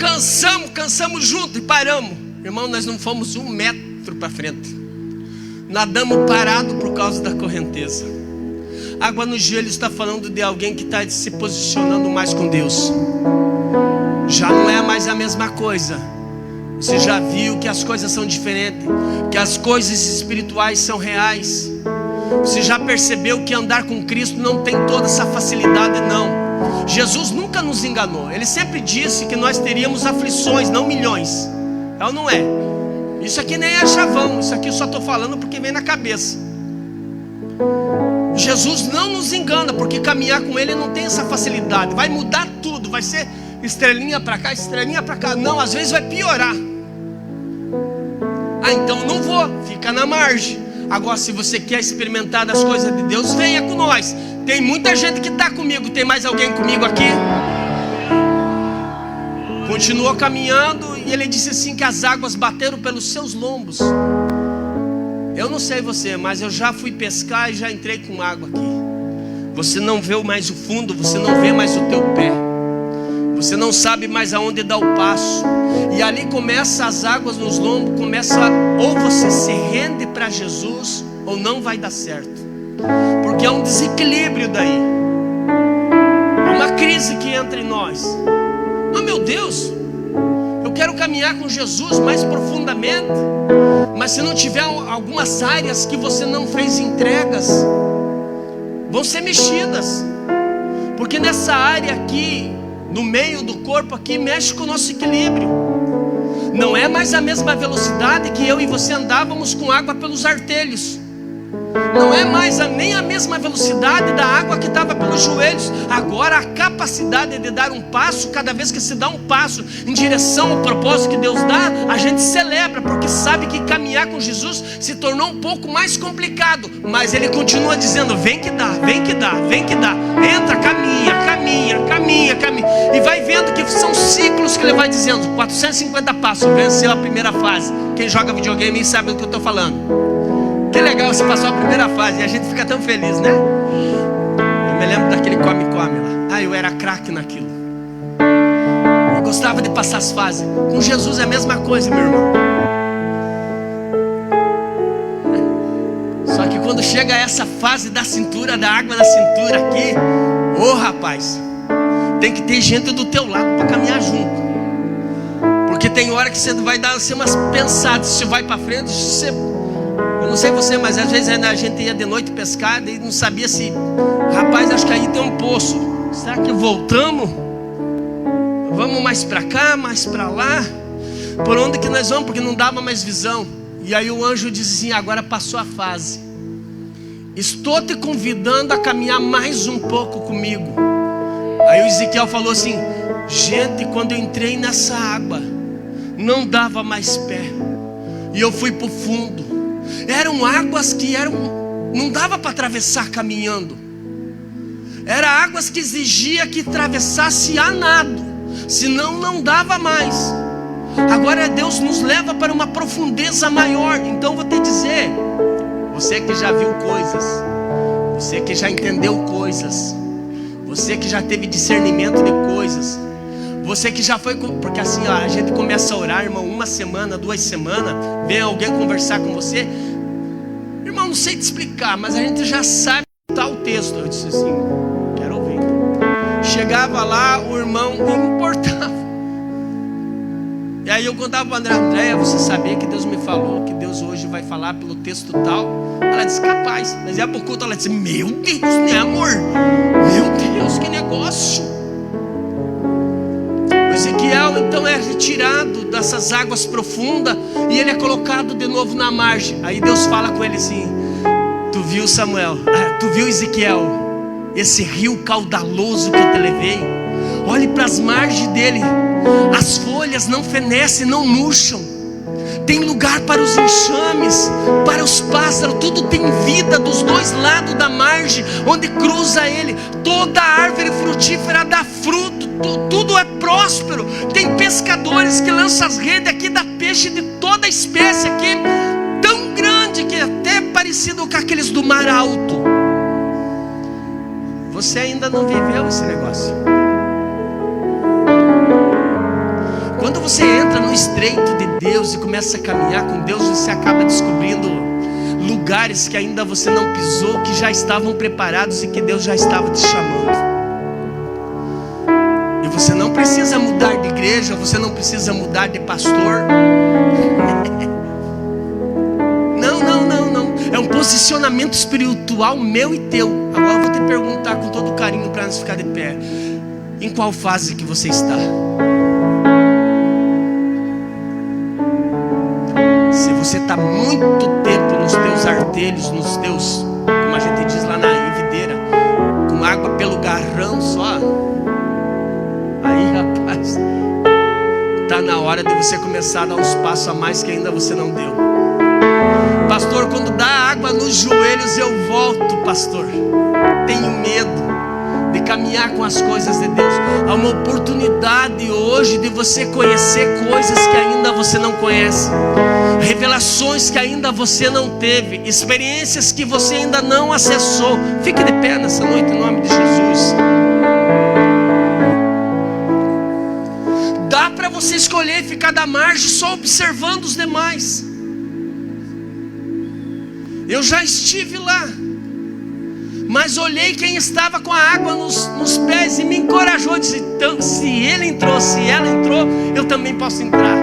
cansamos junto e paramos, irmão, nós não fomos 1 metro para frente, nadamos parado por causa da correnteza. Água no joelho está falando de alguém que está se posicionando mais com Deus. Já não é mais a mesma coisa. Você já viu que as coisas são diferentes, que as coisas espirituais são reais. Você já percebeu que andar com Cristo não tem toda essa facilidade, não. Jesus nunca nos enganou. Ele sempre disse que nós teríamos aflições, não milhões. É ou não é? Isso aqui nem é chavão. Isso aqui eu só estou falando porque vem na cabeça. Jesus não nos engana, porque caminhar com Ele não tem essa facilidade. Vai mudar tudo, vai ser estrelinha para cá, estrelinha para cá. Não, às vezes vai piorar. Então não vou, fica na margem. Agora, se você quer experimentar das coisas de Deus, venha com nós. Tem muita gente que está comigo. Tem mais alguém comigo aqui? Continuou caminhando e ele disse assim, que as águas bateram pelos seus lombos. Eu não sei você, mas eu já fui pescar e já entrei com água aqui. Você não vê mais o fundo, você não vê mais o teu pé, você não sabe mais aonde dar o passo. E ali começa as águas nos lombos, começa, ou você se rende para Jesus, ou não vai dar certo. Porque é um desequilíbrio daí. É uma crise que entra em nós. Oh meu Deus, eu quero caminhar com Jesus mais profundamente, mas se não tiver algumas áreas que você não fez entregas, vão ser mexidas. Porque nessa área aqui, no meio do corpo aqui, mexe com o nosso equilíbrio. Não é mais a mesma velocidade que eu e você andávamos com água pelos artelhos. Não é mais nem a mesma velocidade da água que estava pelos joelhos. Agora a capacidade de dar um passo, cada vez que se dá um passo em direção ao propósito que Deus dá, a gente celebra, porque sabe que caminhar com Jesus se tornou um pouco mais complicado. Mas Ele continua dizendo, vem que dá, vem que dá, vem que dá. Entra, caminha. E vai vendo que são ciclos que Ele vai dizendo. 450 passos, venceu a primeira fase. Quem joga videogame sabe do que eu estou falando. Que legal, você passou a primeira fase e a gente fica tão feliz, né? Eu me lembro daquele come-come lá. Eu era craque naquilo. Eu gostava de passar as fases. Com Jesus é a mesma coisa, meu irmão. Só que quando chega essa fase da cintura, da água da cintura aqui, rapaz, tem que ter gente do teu lado para caminhar junto. Porque tem hora que você vai dar assim, umas pensadas, se vai para frente, se você... Eu não sei você, mas às vezes a gente ia de noite pescar e não sabia se... Rapaz, acho que aí tem um poço. Será que voltamos? Vamos mais para cá, mais para lá? Por onde que nós vamos? Porque não dava mais visão. E aí o anjo diz assim, agora passou a fase. Estou te convidando a caminhar mais um pouco comigo. Aí o Ezequiel falou assim, gente, quando eu entrei nessa água, não dava mais pé. E eu fui para o fundo. Eram águas que não dava para atravessar caminhando. Eram águas que exigia que atravessasse a nado, senão não dava mais. Agora Deus nos leva para uma profundeza maior. Então vou te dizer, você que já viu coisas, você que já entendeu coisas, você que já teve discernimento de coisas, você que já foi, porque assim a gente começa a orar, irmão, 1 semana, 2 semanas, vem alguém conversar com você, irmão, não sei te explicar, mas a gente já sabe tal texto. Eu disse assim, quero ouvir. Chegava lá, o irmão me importava. E aí eu contava para Andréia, você sabia que Deus me falou, que Deus hoje vai falar pelo texto tal? Ela disse, capaz. Mas ia pro culto, ela disse, meu Deus, né, amor? Meu Deus, que negócio. O Ezequiel então é retirado dessas águas profundas e ele é colocado de novo na margem. Aí Deus fala com ele assim, tu viu, Samuel? Tu viu, Ezequiel? Esse rio caudaloso que eu te levei? Olhe para as margens dele. As folhas não fenecem, não murcham. Tem lugar para os enxames, para os pássaros. Tudo tem vida dos dois lados da margem onde cruza ele. Toda árvore frutífera dá fruto. Tudo é próspero. Tem pescadores que lançam as redes aqui, dá peixe de toda espécie aqui, tão grande que é até parecido com aqueles do mar alto. Você ainda não viveu esse negócio. Quando você entra no estreito de Deus e começa a caminhar com Deus, você acaba descobrindo lugares que ainda você não pisou, que já estavam preparados e que Deus já estava te chamando. E você não precisa mudar de igreja, você não precisa mudar de pastor. Não. É um posicionamento espiritual meu e teu. Agora eu vou te perguntar com todo carinho para nós ficar de pé. Em qual fase que você está? Se você está muito tempo nos teus artelhos, nos teus, como a gente diz lá na videira, com água pelo garrão só, aí, rapaz, está na hora de você começar a dar uns passos a mais que ainda você não deu. Pastor, quando dá água nos joelhos eu volto, pastor. Tenho medo de caminhar com as coisas de Deus. Há uma oportunidade hoje de você conhecer coisas que ainda você não conhece, revelações que ainda você não teve, experiências que você ainda não acessou. Fique de pé nessa noite em nome de Jesus. Dá para você escolher e ficar da margem só observando os demais. Eu já estive lá, mas olhei quem estava com a água nos pés e me encorajou. Disse, então, se ele entrou, se ela entrou, eu também posso entrar.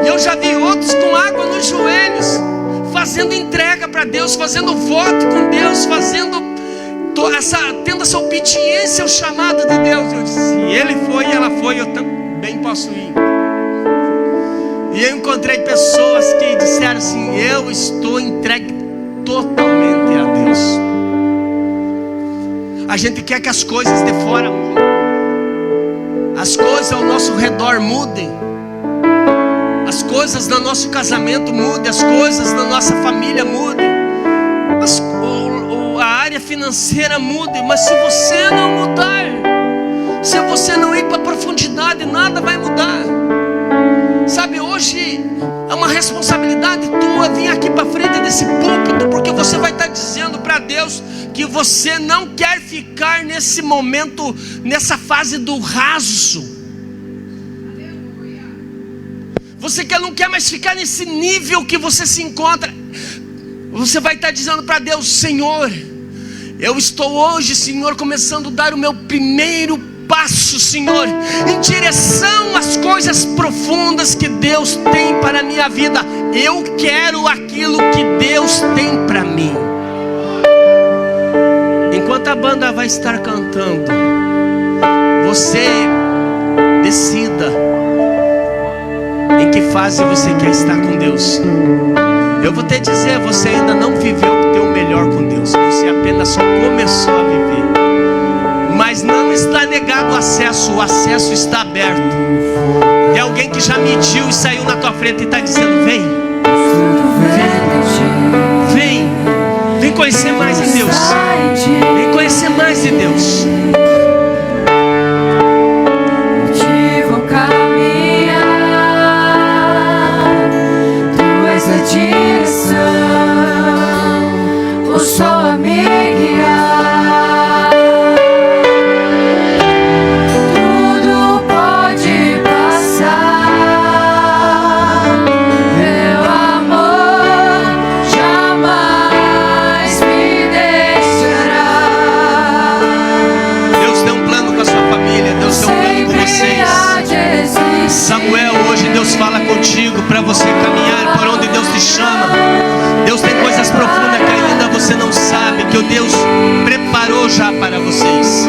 E eu já vi outros com água nos joelhos, fazendo entrega para Deus, fazendo voto com Deus, tendo essa obediência ao chamado de Deus. Eu disse, se ele foi e ela foi, eu também posso ir. E eu encontrei pessoas que disseram assim, eu estou entregue totalmente a Deus. A gente quer que as coisas de fora mudem, as coisas ao nosso redor mudem, as coisas do nosso casamento mudem, as coisas da nossa família mudem, a área financeira mude. Mas se você não mudar, se você não ir para a profundidade, nada vai mudar. Sabe, hoje é uma responsabilidade tua vir aqui para frente desse púlpito, porque você vai estar dizendo para Deus que você não quer ficar nesse momento, nessa fase do raso. Você não quer mais ficar nesse nível que você se encontra. Você vai estar dizendo para Deus, Senhor, eu estou hoje, Senhor, começando a dar o meu primeiro passo, Senhor, em direção às coisas profundas que Deus tem para a minha vida. Eu quero aquilo que Deus tem para mim. Enquanto a banda vai estar cantando, você decida em que fase você quer estar com Deus. Eu vou te dizer, você ainda não viveu o teu melhor com Deus, você apenas começou a viver. Mas não está negado o acesso está aberto. Tem alguém que já mediu e saiu na tua frente e está dizendo, vem conhecer mais de Deus, vem conhecer mais de Deus. Vou caminhar, tu és a direção, o sol a me guiar. Meu amor jamais me deixa. que o Deus preparou já para vocês.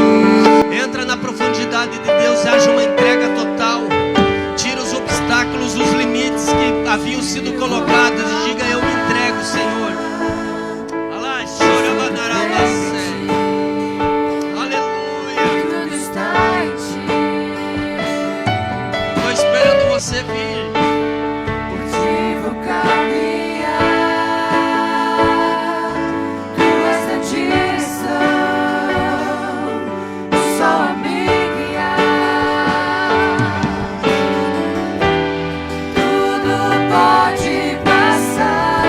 Entra na profundidade de Deus, haja uma entrega total. Tira os obstáculos, os limites que haviam sido colocados e diga: eu me entrego, Senhor. Aleluia. Tudo está em ti. Estou esperando você vir. Por ti vou caminhar. Tu és a direção. O sol a me guiar. Tudo pode passar.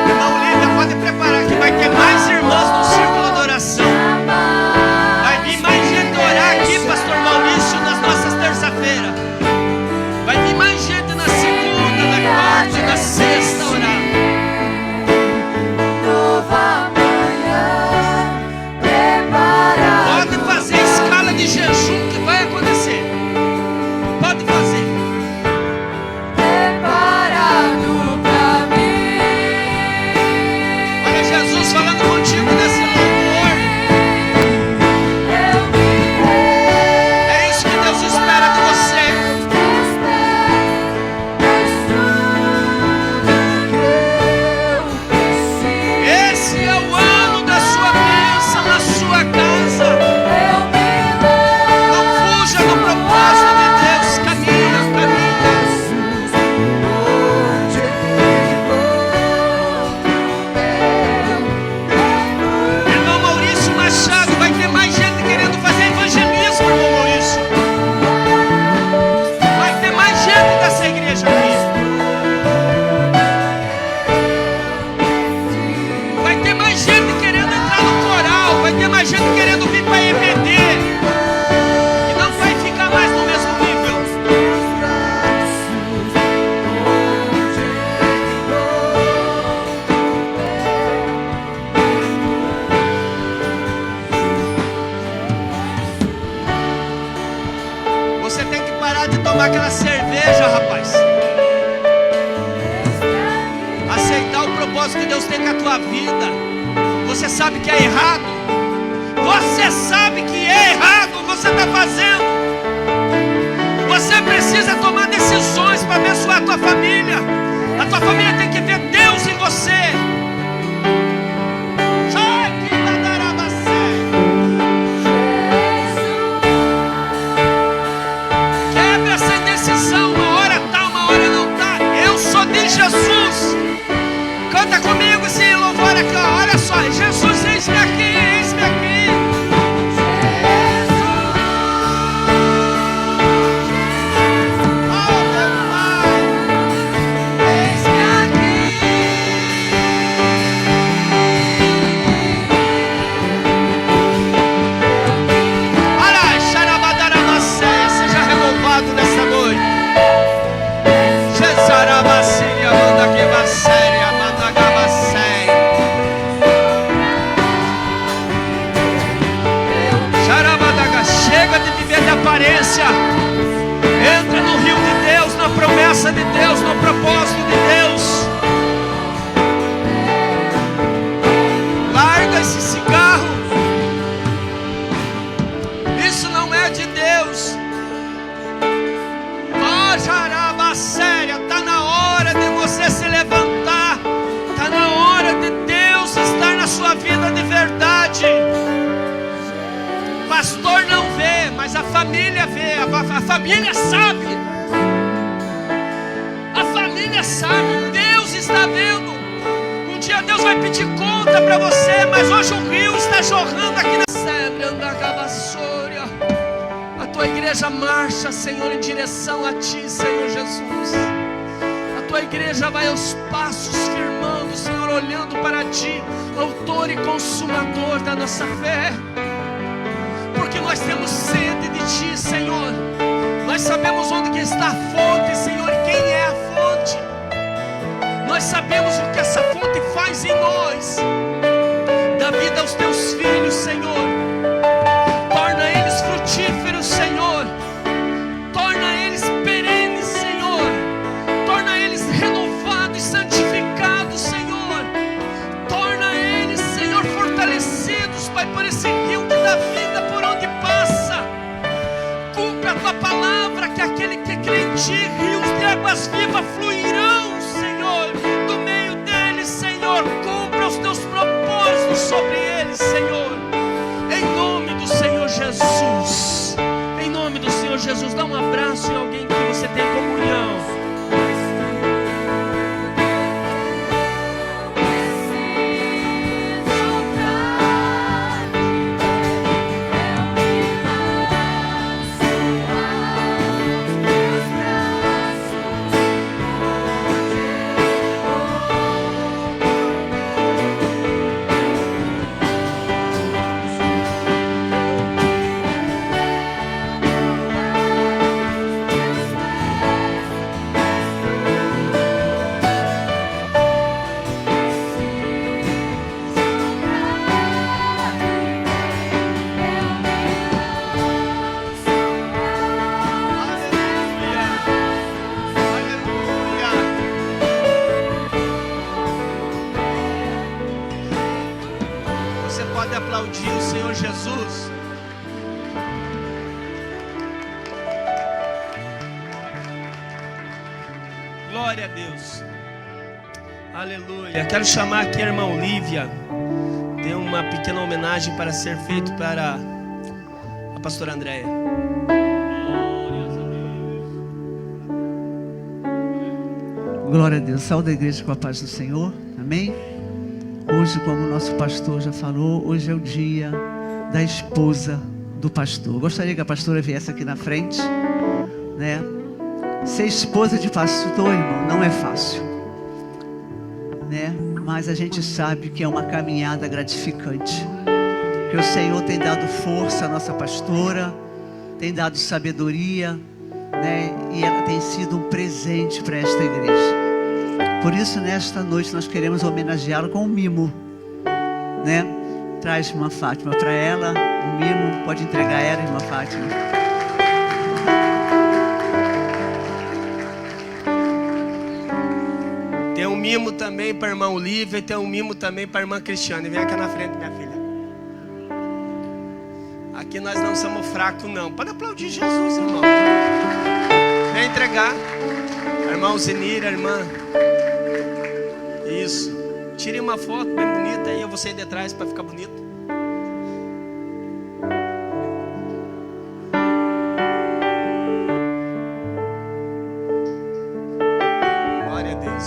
Irmão Lívia, pode preparar que vai ter mais irmãs no círculo de oração. Vai vir mais gente orar aqui, pastor Maurício, nas nossas terça-feiras. Vai vir mais gente na segunda, na quarta e na sexta orar. Nova manhã preparada. Pode fazer escala de jejum que vai acontecer. Pode fazer. Preparado pra mim. Olha Jesus falando contigo nesse louvor. Eu me rendo. É isso que Deus espera de você. Esse é o ano da sua bênção na sua casa. Não fuja do propósito de Deus. Caminha, caminha. Irmão Maurício Machado, vai ter mais gente querendo fazer evangelismo, irmão Maurício. Vai ter mais gente dessa igreja aqui. Vai ter mais gente querendo entrar no coral. Vai ter mais gente querendo vir para EBD. E não vai ficar mais no mesmo nível. Você tem que parar de tomar aquela cerveja, rapaz. Aceitar o propósito que Deus tem com a tua vida. Você sabe que é errado. Você sabe que é errado o que você está fazendo. Você precisa tomar decisões para abençoar a tua família. A tua família tem que ver Deus em você. Quebra essa indecisão. Uma hora tá, uma hora não tá. Eu sou de Jesus. Canta comigo esse louvor aqui, ó. Olha só, Jesus, eis-me aqui, eis-me aqui. Oh, meu Pai, eis-me aqui. Olha, xarabadaramaceia, seja renovado nessa noite. Xezarabacília, manda que vaceia, manda gavaceia. Xarabadaga, chega de viver de aparência. Entra no rio de Deus, na promessa de Deus, no propósito de Deus. Larga esse cigarro. Isso não é de Deus. Ó, xarabaceia, tá na hora de você se levantar. Tá na hora de Deus estar na sua vida de verdade. Pastor não vê, mas a família vê. A família sabe. A família sabe. Deus está vendo. Um dia Deus vai pedir conta para você, mas hoje o rio está jorrando aqui na Sébria, Andacavassória. A tua igreja marcha, Senhor, em direção a ti, Senhor Jesus. A tua igreja vai aos passos, firmando, Senhor, olhando para ti, autor e consumador da nossa fé. Porque nós temos sede de ti, Senhor. Nós sabemos onde que está a fonte, Senhor, e quem é a fonte. Nós sabemos o que essa fonte faz em nós. Dá vida aos teus filhos, Senhor. Torna eles frutíferos, Senhor. Torna eles perenes, Senhor. Torna eles renovados e santificados, Senhor. Torna eles, Senhor, fortalecidos aquele que crê em Ti, rios de águas vivas fluirão, Senhor, do meio deles, Senhor. Cumpra os Teus propósitos sobre eles, Senhor, em nome do Senhor Jesus. Em nome do Senhor Jesus, dá um abraço em alguém que você tem comunhão. Aplaudir o Senhor Jesus. Glória a Deus. Aleluia. Quero chamar aqui a irmã Olívia. Tem uma pequena homenagem para ser feito para a pastora Andréia. Glória a Deus. Saúde a igreja com a paz do Senhor. Amém. Hoje, como o nosso pastor já falou, hoje é o dia da esposa do pastor. Gostaria que a pastora viesse aqui na frente, né? Ser esposa de pastor, irmão, não é fácil, né? Mas a gente sabe que é uma caminhada gratificante. Que o Senhor tem dado força à nossa pastora, tem dado sabedoria, né? E ela tem sido um presente para esta igreja. Por isso, nesta noite, nós queremos homenageá-la com um mimo, né? Traz irmã Fátima para ela, um mimo, pode entregar ela, irmã Fátima. Tem um mimo também para a irmã Olívia e tem um mimo também para a irmã Cristiane. Vem aqui na frente, minha filha. Aqui nós não somos fracos, não. Pode aplaudir Jesus, irmão. Vem entregar. A irmã Zenira, a irmã. Isso. Tire uma foto bem bonita aí, eu vou sair de trás para ficar bonito. Glória a Deus.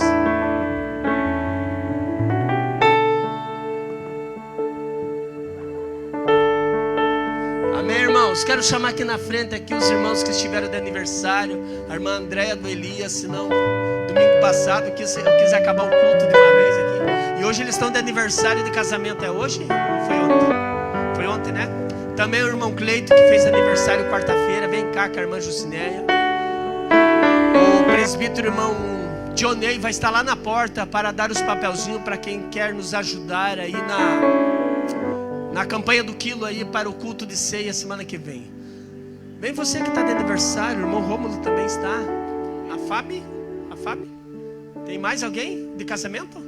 Amém, irmãos? Quero chamar aqui na frente aqui os irmãos que estiveram de aniversário. A irmã Andréia do Elias, senão domingo passado eu quis acabar o culto de uma vez aqui. E hoje eles estão de aniversário de casamento. É hoje? Ou foi ontem? Foi ontem, né? Também o irmão Cleito, que fez aniversário quarta-feira. Vem cá com a irmã Jucinéia. O presbítero irmão Dionei vai estar lá na porta para dar os papelzinhos para quem quer nos ajudar aí na campanha do quilo aí para o culto de ceia semana que vem. Vem você que está de aniversário. O irmão Rômulo também está. A Fábio? Tem mais alguém de casamento?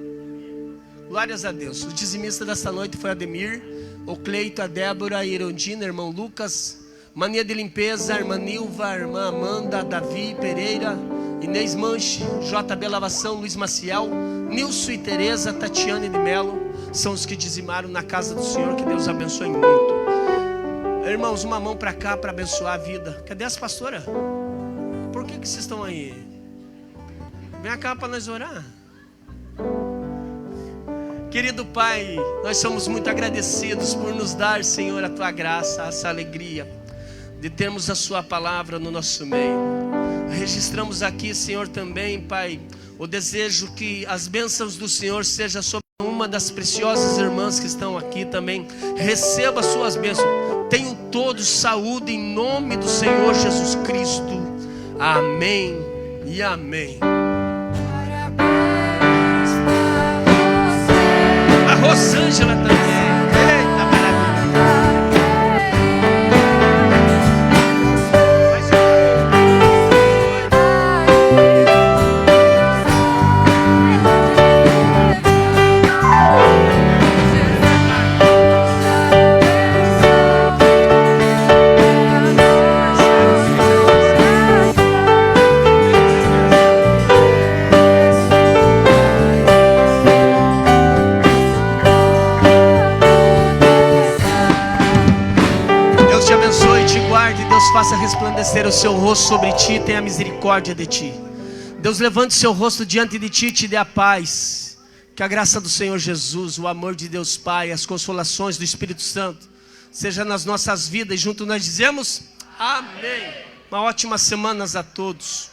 Glórias a Deus. O dizimista desta noite foi Ademir, o Cleito, a Débora, a Irondina, irmão Lucas, Mania de Limpeza, a irmã Nilva, a irmã Amanda, Davi Pereira, Inês Manche, JB Lavação, Luiz Maciel, Nilson e Tereza, Tatiane de Melo, são os que dizimaram na casa do Senhor. Que Deus abençoe muito. Irmãos, uma mão para cá para abençoar a vida. Cadê as pastoras? Por que vocês estão aí? Vem cá para nós orar. Querido Pai, nós somos muito agradecidos por nos dar, Senhor, a Tua graça, essa alegria de termos a Sua palavra no nosso meio. Registramos aqui, Senhor, também, Pai, o desejo que as bênçãos do Senhor sejam sobre uma das preciosas irmãs que estão aqui também. Receba as suas bênçãos. Tenham todos saúde em nome do Senhor Jesus Cristo. Amém e amém. A Rosângela também. Eita, faça resplandecer o seu rosto sobre ti e tenha misericórdia de ti. Deus, levante o seu rosto diante de ti e te dê a paz. Que a graça do Senhor Jesus, o amor de Deus Pai, as consolações do Espírito Santo, seja nas nossas vidas. E junto nós dizemos amém. Uma ótima semana a todos.